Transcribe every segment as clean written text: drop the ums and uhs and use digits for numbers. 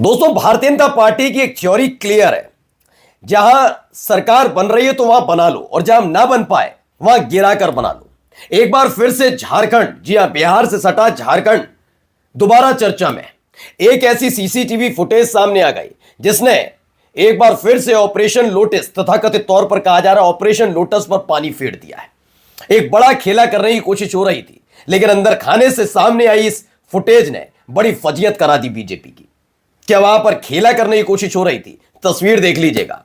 दोस्तों, भारतीय जनता पार्टी की एक थ्योरी क्लियर है। जहां सरकार बन रही है तो वहां बना लो, और जहां ना बन पाए वहां गिराकर बना लो। एक बार फिर से झारखंड, जी हां, बिहार से सटा झारखंड दोबारा चर्चा में। एक ऐसी सीसीटीवी फुटेज सामने आ गई जिसने एक बार फिर से ऑपरेशन लोटस, तथाकथित तौर पर कहा जा रहा है ऑपरेशन लोटस, पर पानी फेर दिया है। एक बड़ा खेला करने की कोशिश हो रही थी, लेकिन अंदर खाने से सामने आई इस फुटेज ने बड़ी फजीयत करा दी बीजेपी की। क्या वहां पर खेला करने की कोशिश हो रही थी? तस्वीर देख लीजिएगा।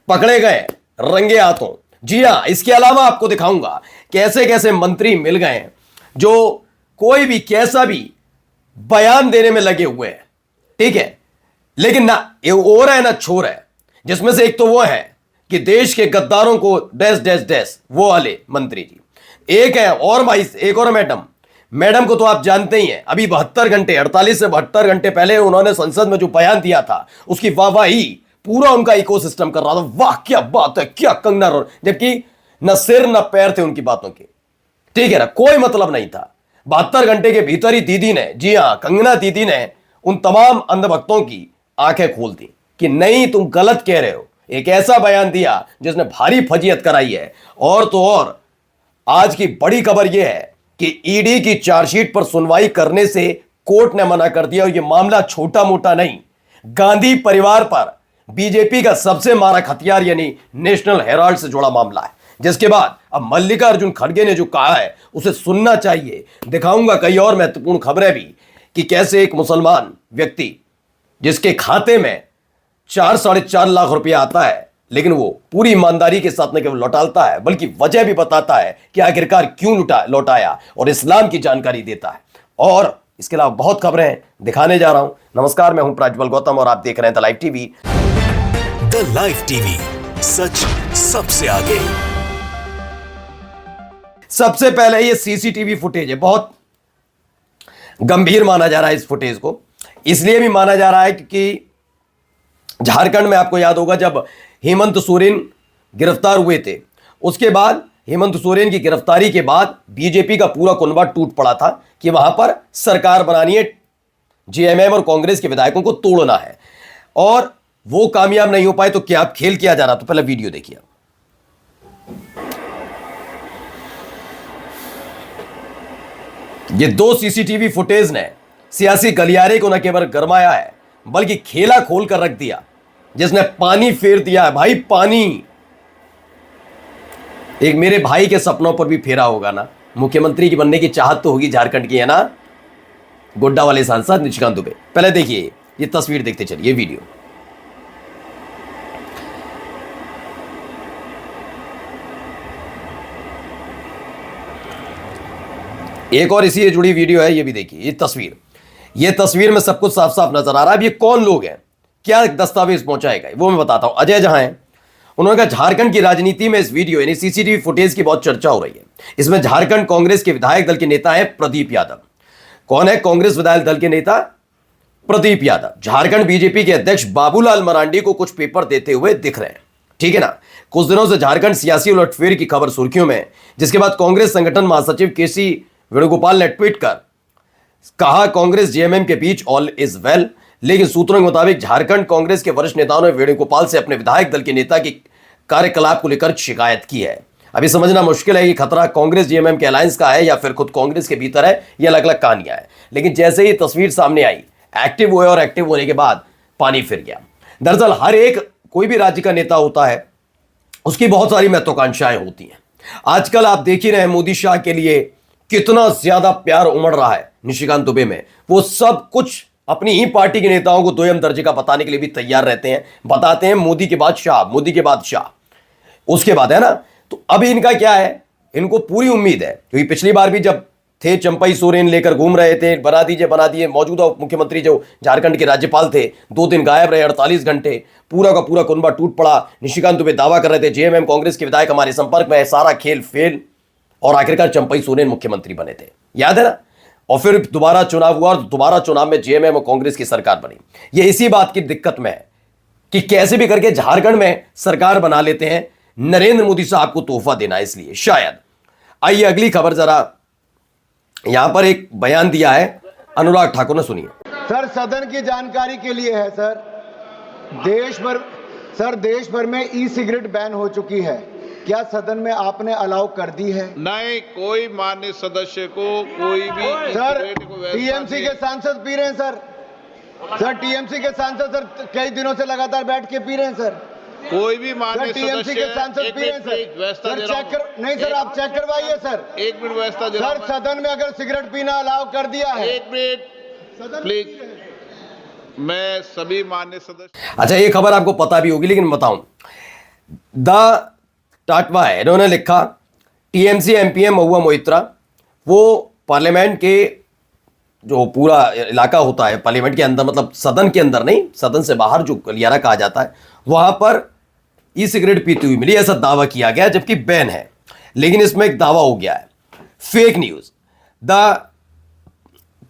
पकड़े गए रंगे हाथों। जी हां, इसके अलावा आपको दिखाऊंगा कैसे कैसे मंत्री मिल गए हैं जो कोई भी कैसा भी बयान देने में लगे हुए हैं। ठीक है, लेकिन ना ये और है ना छोर है, जिसमें से एक तो वो है कि देश के गद्दारों को डैश डैश डैश, वो वाले मंत्री जी। एक है और भाई, एक और मैडम को तो आप जानते ही हैं। अभी 72 घंटे, 48 से 72 घंटे पहले उन्होंने संसद में जो बयान दिया था उसकी वाहवाही पूरा उनका इकोसिस्टम कर रहा था। वाह क्या बात है, क्या कंगना रोड, जबकि न सिर न पैर थे उनकी बातों के। ठीक है ना, कोई मतलब नहीं था। 72 घंटे के भीतर ही दीदी ने, जी हां, कंगना दीदी ने उन तमाम अंधभक्तों की आंखें खोल दी कि नहीं, तुम गलत कह रहे हो। एक ऐसा बयान दिया जिसने भारी फजीयत कराई है। और तो और आज की बड़ी खबर यह है कि ईडी की चार्जशीट पर सुनवाई करने से कोर्ट ने मना कर दिया। और यह मामला छोटा मोटा नहीं, गांधी परिवार पर बीजेपी का सबसे मारक हथियार यानी नेशनल हेराल्ड से जुड़ा मामला है, जिसके बाद अब मल्लिकार्जुन खड़गे ने जो कहा है उसे सुनना चाहिए। दिखाऊंगा कई और महत्वपूर्ण खबरें भी कि कैसे एक मुसलमान व्यक्ति जिसके खाते में 4-4.5 लाख रुपया आता है, लेकिन वो पूरी ईमानदारी के साथ न केवल लौटाता है बल्कि वजह भी बताता है कि आखिरकार क्यों लौटाया, और इस्लाम की जानकारी देता है। और इसके अलावा बहुत खबरें दिखाने जा रहा हूं। नमस्कार, मैं हूं प्रज्वल गौतम और आप देख रहे हैं the live TV. The live TV, सच सबसे आगे। सबसे पहले ये सीसीटीवी फुटेज है, बहुत गंभीर माना जा रहा है इस फुटेज को। इसलिए भी माना जा रहा है क्योंकि झारखंड में आपको याद होगा जब हेमंत सोरेन गिरफ्तार हुए थे, उसके बाद हेमंत सोरेन की गिरफ्तारी के बाद बीजेपी का पूरा कुनबा टूट पड़ा था कि वहां पर सरकार बनानी है, जेएमएम और कांग्रेस के विधायकों को तोड़ना है, और वो कामयाब नहीं हो पाए। तो क्या खेल किया जा रहा? तो पहले वीडियो देखिए। ये दो सीसीटीवी फुटेज ने सियासी गलियारे को न केवल गरमाया है बल्कि खेला खोल कर रख दिया, जिसने पानी फेर दिया है। भाई पानी एक मेरे भाई के सपनों पर भी फेरा होगा ना। मुख्यमंत्री की बनने की चाहत तो होगी झारखंड की, है ना, गोड्डा वाले सांसद निशिकांत दुबे। पहले देखिए ये तस्वीर, देखते चलिए वीडियो। एक और इसी से जुड़ी वीडियो है, ये भी देखिए। ये तस्वीर में सब कुछ साफ साफ नजर आ रहा है। अब ये कौन लोग हैं, क्या दस्तावेज पहुंचाएगा, वो मैं बताता हूं। अजय जहां है, उन्होंने कहा झारखंड की राजनीति में इस वीडियो यानी सीसीटीवी फुटेज की बहुत चर्चा हो रही है। इसमें झारखंड कांग्रेस के विधायक दल के नेता है प्रदीप यादव। कौन है कांग्रेस विधायक दल के नेता? प्रदीप यादव झारखंड बीजेपी के अध्यक्ष बाबूलाल मरांडी को कुछ पेपर देते हुए दिख रहे हैं। ठीक है ना। कुछ दिनों से झारखंड सियासी उलटफेर की खबर सुर्खियों में, जिसके बाद कांग्रेस संगठन महासचिव केसी वेणुगोपाल ने ट्वीट कर कहा कांग्रेस जेएमएम के बीच ऑल इज वेल। लेकिन सूत्रों के मुताबिक झारखंड कांग्रेस के वरिष्ठ नेताओं ने वेणुगोपाल से अपने विधायक दल के नेता की कार्यकलाप को लेकर शिकायत की है। अभी समझना मुश्किल है कि खतरा कांग्रेस जेएमएम के अलायंस का है या फिर खुद कांग्रेस के भीतर है, ये अलग अलग कहानियां हैं। लेकिन जैसे ही तस्वीर सामने आई, एक्टिव हुए और एक्टिव होने के बाद पानी फिर गया। दरअसल हर एक कोई भी राज्य का नेता होता है, उसकी बहुत सारी महत्वाकांक्षाएं होती हैं। आजकल आप देख ही रहे हैं मोदी शाह के लिए कितना ज्यादा प्यार उमड़ रहा है निशिकांत दुबे में। वो सब कुछ अपनी ही पार्टी के नेताओं को दोयम दर्जे का बताने के लिए भी तैयार रहते हैं। बताते हैं मोदी के बाद शाह, मोदी के बाद शाह, उसके बाद, है ना। तो अभी इनका क्या है, इनको पूरी उम्मीद है, क्योंकि पिछली बार भी जब थे चंपई सोरेन लेकर घूम रहे थे, बना दिए। मौजूदा उप मुख्यमंत्री जो झारखंड के राज्यपाल थे, 2 दिन गायब रहे, 48 घंटे, पूरा का पूरा कुनबा टूट पड़ा। निशिकांत दुबे दावा कर रहे थे जेएमएम कांग्रेस के विधायक हमारे संपर्क में है, सारा खेल फेल, और आखिरकार चंपई सोरेन मुख्यमंत्री बने थे, याद है ना। और फिर दोबारा चुनाव हुआ और दोबारा चुनाव में जेएमएम और कांग्रेस की सरकार बनी। ये इसी बात की दिक्कत में है कि कैसे भी करके झारखंड में सरकार बना लेते हैं, नरेंद्र मोदी साहब को तोहफा देना इसलिए शायद। आइए अगली खबर, जरा यहां पर एक बयान दिया है अनुराग ठाकुर ने, सुनिए। सर सदन की जानकारी के लिए है सर। देश भर में ई सिगरेट बैन हो चुकी है, क्या सदन में आपने अलाउ कर दी है? नहीं, कोई मान्य सदस्य को कोई भी सर सिगरेट को व्यवस्था टीएमसी नहीं के है। सांसद पी रहे हैं सर टीएमसी के सांसद सर कई दिनों से लगातार बैठ के पी रहे हैं सर। कोई भी मान्य टीएमसी के सांसद एक पी रहे हैं मिनट व्यवस्था सर। दे रहा हूं। नहीं सर, आप चेक करवाइए सर। एक मिनट व्यवस्था दे रहा सर हूं। सदन में अगर सिगरेट पीना अलाउ कर दिया है, एक मिनट प्लीज, मैं सभी मान्य सदस्य। अच्छा, ये खबर आपको पता भी होगी, लेकिन बताऊं, द टाटवा है, इन्होंने लिखा टीएमसी एमपीएम महुआ मोइत्रा, वो पार्लियामेंट के जो पूरा इलाका होता है पार्लियामेंट के अंदर, मतलब सदन के अंदर नहीं, सदन से बाहर जो गलियारा कहा जाता है, वहां पर ई सिगरेट पीती हुई मिली, ऐसा दावा किया गया, जबकि बैन है। लेकिन इसमें एक दावा हो गया है, फेक न्यूज। द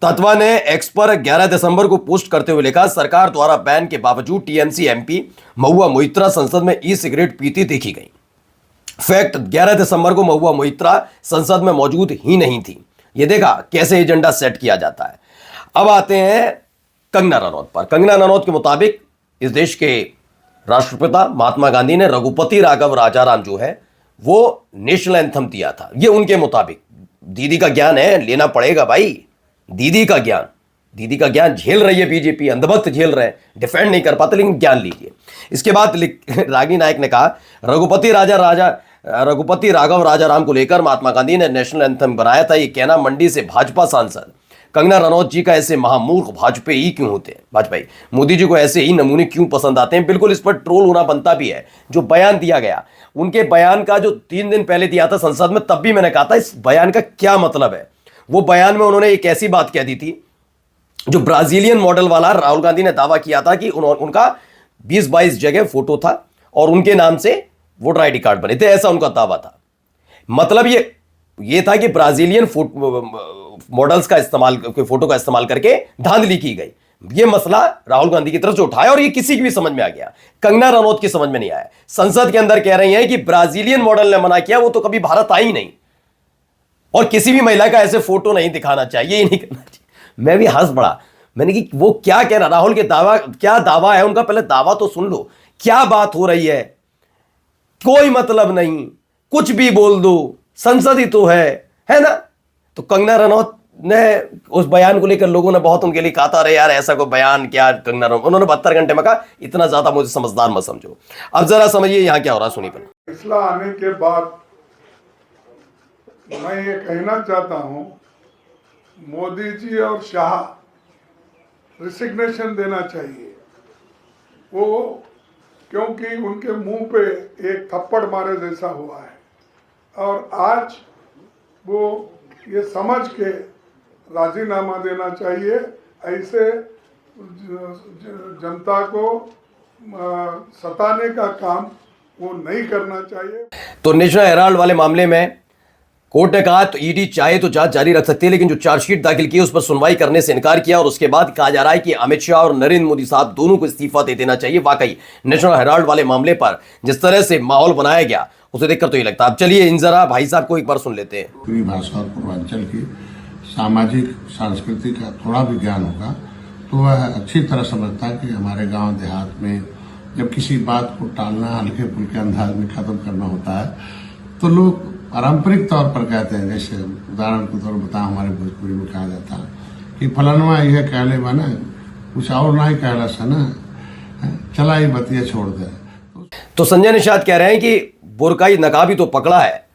तत्वा ने एक्स पर 11 दिसंबर को पोस्ट करते हुए लिखा, सरकार द्वारा बैन के बावजूद टीएमसी एमपी महुआ मोइत्रा संसद में ई सिगरेट पीती देखी गई। फैक्ट, 11 दिसंबर को महुआ मोइत्रा संसद में मौजूद ही नहीं थी। यह देखा कैसे एजेंडा सेट किया जाता है। अब आते हैं कंगना रनौत पर। कंगना रनौत के मुताबिक इस देश के राष्ट्रपिता महात्मा गांधी ने रघुपति राघव राजाराम जो है वो नेशनल एंथम दिया था। ये उनके मुताबिक, दीदी का ज्ञान है, लेना पड़ेगा भाई, दीदी का ज्ञान झेल रही है बीजेपी, अंधभक्त झेल रहे हैं, डिफेंड नहीं कर पाते, लेकिन ज्ञान लीजिए। इसके बाद रागी नायक ने कहा, रघुपति राघव राजाराम को लेकर महात्मा गांधी ने नेशनल एंथम बनाया था। ये कहना मंडी से भाजपा सांसद कंगना रनौत जी का, ऐसे महामूर्ख भाजपाई क्यों होते हैं, भाजपाई मोदी जी को ऐसे ही नमूने क्यों पसंद आते हैं। बिल्कुल इस पर ट्रोल होना बनता भी है। जो बयान दिया गया, उनके बयान का जो 3 दिन पहले दिया था संसद में, तब भी मैंने कहा था इस बयान का क्या मतलब है। वो बयान में उन्होंने एक ऐसी बात कह दी थी, जो ब्राजीलियन मॉडल वाला राहुल गांधी ने दावा किया था कि उनका 20-22 जगह फोटो था और उनके नाम से वोटर आईडी कार्ड बने थे, ऐसा उनका दावा था। मतलब ये था कि ब्राजीलियन मॉडल्स का इस्तेमाल, फोटो का इस्तेमाल करके धांधली की गई। ये मसला राहुल गांधी की तरफ से उठाया और ये किसी की भी समझ में आ गया, कंगना रनौत की समझ में नहीं आया। संसद के अंदर कह रही हैं कि ब्राजीलियन मॉडल ने मना किया, वो तो कभी भारत आई नहीं और किसी भी महिला का ऐसे फोटो नहीं दिखाना चाहिए, ये नहीं करना चाहिए। मैं भी हंस पड़ा, मैंने कि वो क्या कह रहा, राहुल के क्या दावा है उनका, पहले दावा तो सुन लो, क्या बात हो रही है। कोई मतलब नहीं, कुछ भी बोल दो, संसद ही तो है ना। तो कंगना रनौत ने उस बयान को लेकर लोगों ने बहुत उनके लिए कहा था, अरे यार ऐसा कोई बयान क्या, कंगना रनौत, उन्होंने 72 घंटे में कहा इतना ज्यादा मुझे समझदार मत समझो। अब जरा समझिए यहां क्या हो रहा है, सुनिए पहले। फैसला आने के बाद मैं ये कहना चाहता हूं, मोदी जी और शाह रिसिग्नेशन देना चाहिए। वो क्योंकि उनके मुंह पे एक थप्पड़ मारे जैसा हुआ है और आज वो ये समझ के राजीनामा देना चाहिए। ऐसे जनता को सताने का काम वो नहीं करना चाहिए। तो नेशनल हेराल्ड वाले मामले में कोर्ट ने कहा तो ईडी चाहे तो जांच जारी रख सकती है, लेकिन जो चार्जशीट दाखिल की उस पर सुनवाई करने से इनकार किया और उसके बाद कहा जा रहा है कि अमित शाह और नरेंद्र मोदी साहब दोनों को इस्तीफा दे देना चाहिए। वाकई नेशनल हेराल्ड वाले मामले पर जिस तरह से माहौल बनाया गया उसे देखकर तो ये लगता है। अब चलिए इन जरा भाई साहब को एक बार सुन लेते हैं। पूरी भाषा और पूर्वांचल की सामाजिक सांस्कृतिक का थोड़ा भी ज्ञान होगा तो वह अच्छी तरह समझता है कि हमारे गांव देहात में जब किसी बात को टालना, हल्के फुल्के अंदाज में खत्म करना होता है तो लोग पारंपरिक तौर पर कहते हैं, जैसे उदाहरण के तौर पर बताया हमारे भोजपुरी में कहा जाता है कि फलनवा यह कहले बना कुछ और ना ही कहला सना, चला ही बतिया छोड़ दे। तो संजय निषाद कह रहे हैं कि बुरकाई नकाबी तो पकड़ा है,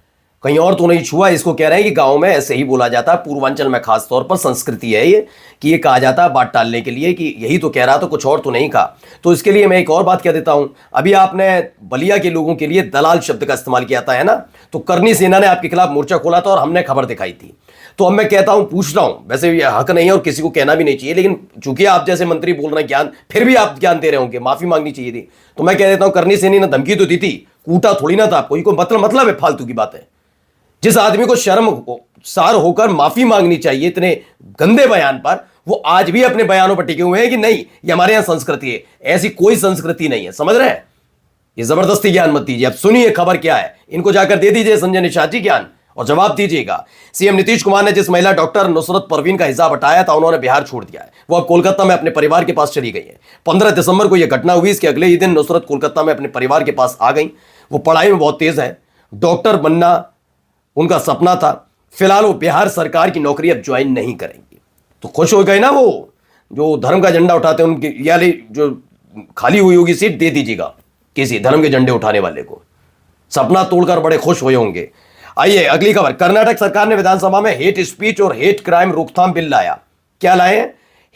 कहीं और तो नहीं छुआ। इसको कह रहे हैं कि गांव में ऐसे ही बोला जाता है, पूर्वांचल में खास तौर पर संस्कृति है ये कि ये कहा जाता है बात टालने के लिए कि यही तो कह रहा था, कुछ और तो नहीं कहा। तो इसके लिए मैं एक और बात कह देता हूं, अभी आपने बलिया के लोगों के लिए दलाल शब्द का इस्तेमाल किया था, है ना। तो करनी सेना ने आपके खिलाफ मोर्चा खोला था और हमने खबर दिखाई थी। तो अब मैं कहता हूं, पूछ रहा हूं, वैसे ये हक नहीं है और किसी को कहना भी नहीं चाहिए, लेकिन चूंकि आप जैसे मंत्री बोल रहे हैं ज्ञान, फिर भी आप ज्ञान दे रहे होंगे, माफी मांगनी चाहिए थी। तो मैं कह देता हूं, करनी सेनी ने धमकी तो दी थी, कूटा थोड़ी ना था आपको। ये कोई मतलब है फालतू की बात है। जिस आदमी को शर्म सार होकर माफी मांगनी चाहिए इतने गंदे बयान पर, वो आज भी अपने बयानों पर टिके हुए हैं कि नहीं ये हमारे यहां संस्कृति है। ऐसी कोई संस्कृति नहीं है, समझ रहे हैं। ये जबरदस्ती ज्ञान मत दीजिए। अब सुनिए खबर क्या है, इनको जाकर दे दीजिए संजय निषाद जी ज्ञान और जवाब दीजिएगा। सीएम नीतीश कुमार ने जिस महिला डॉक्टर नुसरत परवीन का हिजाब हटाया था, उन्होंने बिहार छोड़ दिया है। वो अब कोलकाता में अपने परिवार के पास चली गई है। 15 दिसंबर को यह घटना हुई। इसके अगले ही दिन नुसरत कोलकाता में अपने परिवार के पास आ गई। वो पढ़ाई में बहुत तेज है, डॉक्टर बनना उनका सपना था। फिलहाल वो बिहार सरकार की नौकरी अब ज्वाइन नहीं करेंगी। तो खुश हो गए ना, वो जो धर्म का झंडा उठाते हैं उनकी, यानी जो खाली हुई होगी सीट दे दीजिएगा किसी धर्म के झंडे उठाने वाले को। सपना तोड़कर बड़े खुश हुए होंगे। आइए अगली खबर। कर्नाटक सरकार ने विधानसभा में हेट स्पीच और हेट क्राइम रोकथाम बिल लाया। क्या लाए हैं?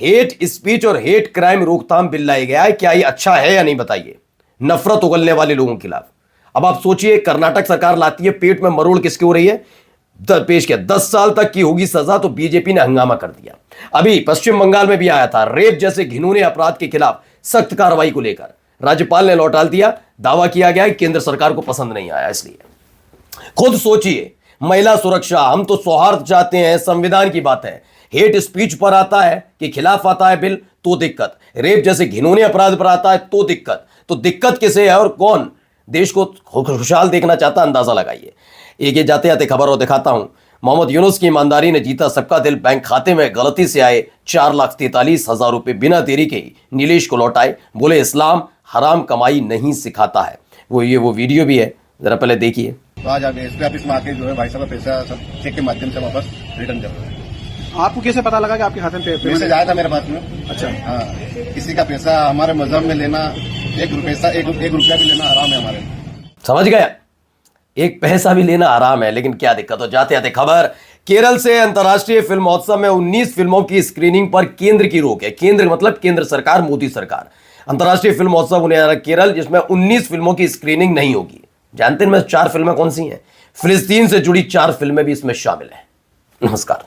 हेट स्पीच और हेट क्राइम रोकथाम बिल लाया गया है। क्या ये अच्छा है या नहीं बताइए? नफरत उगलने वाले लोगों के खिलाफ। अब आप सोचिए, कर्नाटक सरकार लाती है, पेट में मरोड़ किसकी हो रही है? पेश किया 10 साल तक की होगी सजा, तो बीजेपी ने हंगामा कर दिया। अभी पश्चिम बंगाल में भी आया था रेप जैसे घिनौने अपराध के खिलाफ सख्त कार्रवाई को लेकर। राज्यपाल ने लौटा दिया। दावा किया गया है केंद्र सरकार को पसंद नहीं आया। इसलिए खुद सोचिए, महिला सुरक्षा, हम तो सौहार्द चाहते हैं, संविधान की बात है। हेट स्पीच पर आता है कि खिलाफ आता है बिल तो दिक्कत, रेप जैसे घिनौने अपराध पर आता है तो दिक्कत। तो दिक्कत किसे है और कौन देश को खुशहाल देखना चाहता, अंदाजा लगाइए। एक ये जाते जाते खबर और दिखाता हूं। मोहम्मद यूनुस की ईमानदारी ने जीता सबका दिल। बैंक खाते में गलती से आए 4,43,000 रुपए बिना देरी के ही नीलेश को लौटाए। बोले इस्लाम हराम कमाई नहीं सिखाता है। वो वीडियो भी है, जरा पहले देखिए। तो आज आप एसपी ऑफिस में आके जो है भाई साहब का पैसा सब चेक के माध्यम से वापस रिटर्न कर रहे हैं। आपको कैसे पता लगा कि आपके खाते में मैसेज आया था मेरे पास में? अच्छा। हाँ, किसी का पैसा हमारे मजहब में लेना, एक रुपया भी लेना हराम है हमारे। समझ गया? एक पैसा भी लेना आराम है, लेकिन क्या दिक्कत हो। जाते जाते खबर। केरल से अंतर्राष्ट्रीय फिल्म महोत्सव में 19 फिल्मों की स्क्रीनिंग पर केंद्र की रोक है। केंद्र मतलब केंद्र सरकार, मोदी सरकार। अंतर्राष्ट्रीय फिल्म महोत्सव होने जा रहा है केरल, जिसमें 19 फिल्मों की स्क्रीनिंग नहीं होगी। जानते हैं इनमें 4 फिल्में कौन सी हैं? फिलिस्तीन से जुड़ी 4 फिल्में भी इसमें शामिल हैं। नमस्कार।